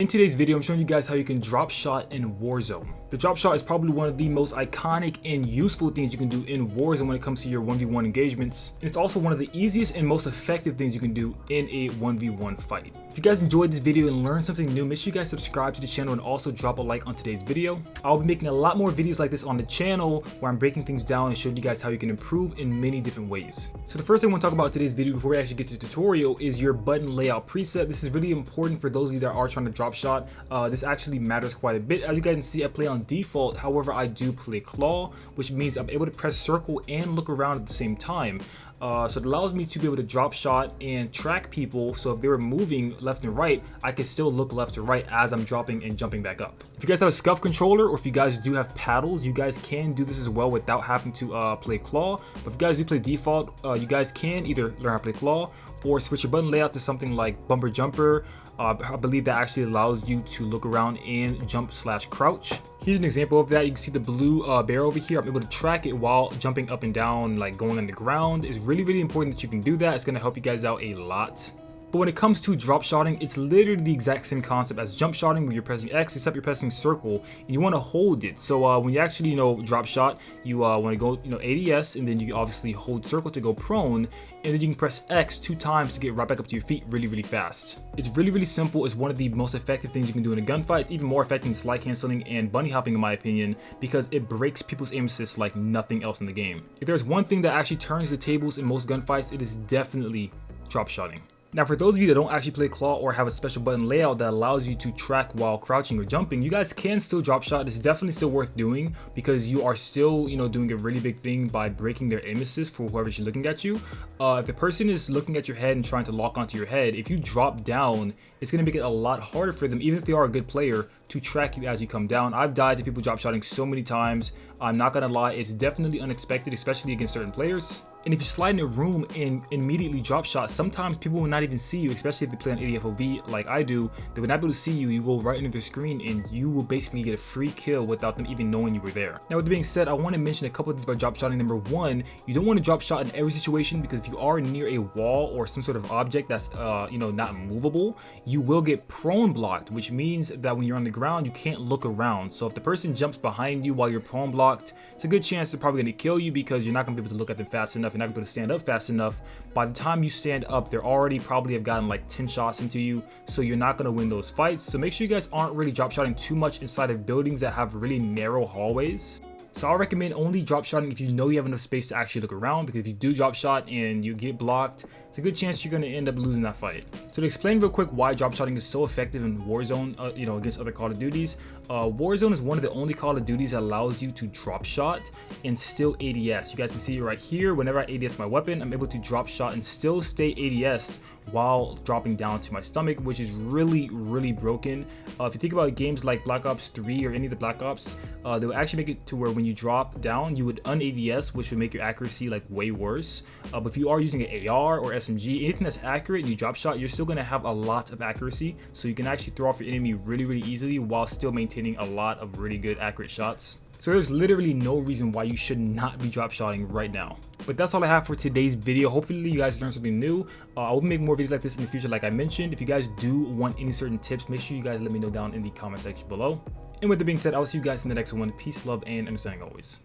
In today's video, I'm showing you guys how you can drop shot in Warzone. The drop shot is probably one of the most iconic and useful things you can do in Warzone when it comes to your 1v1 engagements. And it's also one of the easiest and most effective things you can do in a 1v1 fight. If you guys enjoyed this video and learned something new, make sure you guys subscribe to the channel and also drop a like on today's video. I'll be making a lot more videos like this on the channel where I'm breaking things down and showing you guys how you can improve in many different ways. So the first thing I want to talk about in today's video before we actually get to the tutorial is your button layout preset. This is really important for those of you that are trying to drop shot. This actually matters quite a bit. As you guys can see, I play on default. However, I do play claw, which means I'm able to press circle and look around at the same time. So it allows me to be able to drop shot and track people. So if they were moving left and right, I can still look left to right as I'm dropping and jumping back up. If you guys have a scuff controller or if you guys do have paddles, you guys can do this as well without having to play claw. But if you guys do play default, you guys can either learn how to play claw or switch your button layout to something like bumper jumper. I believe that actually allows you to look around and jump/crouch. Here's an example of that. You can see the blue barrel over here. I'm able to track it while jumping up and down, like going on the ground. It's really important that you can do that. It's going to help you guys out a lot. But when it comes to drop shotting, it's literally the exact same concept as jump shotting where you're pressing X, except you're pressing circle and you want to hold it. So when you actually, drop shot, you want to go, ADS, and then you obviously hold circle to go prone, and then you can press X 2 times to get right back up to your feet really fast. It's really simple. It's one of the most effective things you can do in a gunfight. It's even more effective than slide canceling and bunny hopping in my opinion, because it breaks people's aim assist like nothing else in the game. If there's one thing that actually turns the tables in most gunfights, it is definitely drop shotting. Now, for those of you that don't actually play claw or have a special button layout that allows you to track while crouching or jumping, you guys can still drop shot. It's definitely still worth doing because you are still, doing a really big thing by breaking their aim assist for whoever's looking at you. If the person is looking at your head and trying to lock onto your head, if you drop down, it's going to make it a lot harder for them, even if they are a good player, to track you as you come down. I've died to people drop shotting so many times. I'm not going to lie, it's definitely unexpected, especially against certain players. And if you slide in a room and immediately drop shot, sometimes people will not even see you, especially if they play on ADFOV like I do. They would not be able to see you. You go right into their screen and you will basically get a free kill without them even knowing you were there. Now, with that being said, I want to mention a couple of things about drop shotting. Number one, you don't want to drop shot in every situation, because if you are near a wall or some sort of object that's not movable, you will get prone blocked, which means that when you're on the ground, you can't look around. So if the person jumps behind you while you're prone blocked, it's a good chance they're probably going to kill you because you're not going to be able to look at them fast enough. You're not going to stand up fast enough. By the time you stand up, they're already probably have gotten like 10 shots into you, so you're not going to win those fights. So make sure you guys aren't really drop shotting too much inside of buildings that have really narrow hallways. So I recommend only drop shotting if you know you have enough space to actually look around, because if you do drop shot and you get blocked, it's a good chance you're going to end up losing that fight. So to explain real quick why drop shotting is so effective in Warzone, against other Call of Duties, Warzone is one of the only Call of Duties that allows you to drop shot and still ADS. You guys can see it right here. Whenever I ADS my weapon, I'm able to drop shot and still stay ADS while dropping down to my stomach, which is really broken. If you think about games like Black Ops 3 or any of the Black Ops, they will actually make it to where when you drop down, you would un-ADS, which would make your accuracy like way worse. But if you are using an AR or SMG, anything that's accurate and you drop shot, you're still going to have a lot of accuracy, so you can actually throw off your enemy really easily while still maintaining a lot of really good accurate shots. So there's literally no reason why you should not be drop shotting right now. But that's all I have for today's video. Hopefully you guys learned something new. I will make more videos like this in the future, like I mentioned. If you guys do want any certain tips, make sure you guys let me know down in the comment section below. And with that being said, I will see you guys in the next one. Peace, love, and understanding always.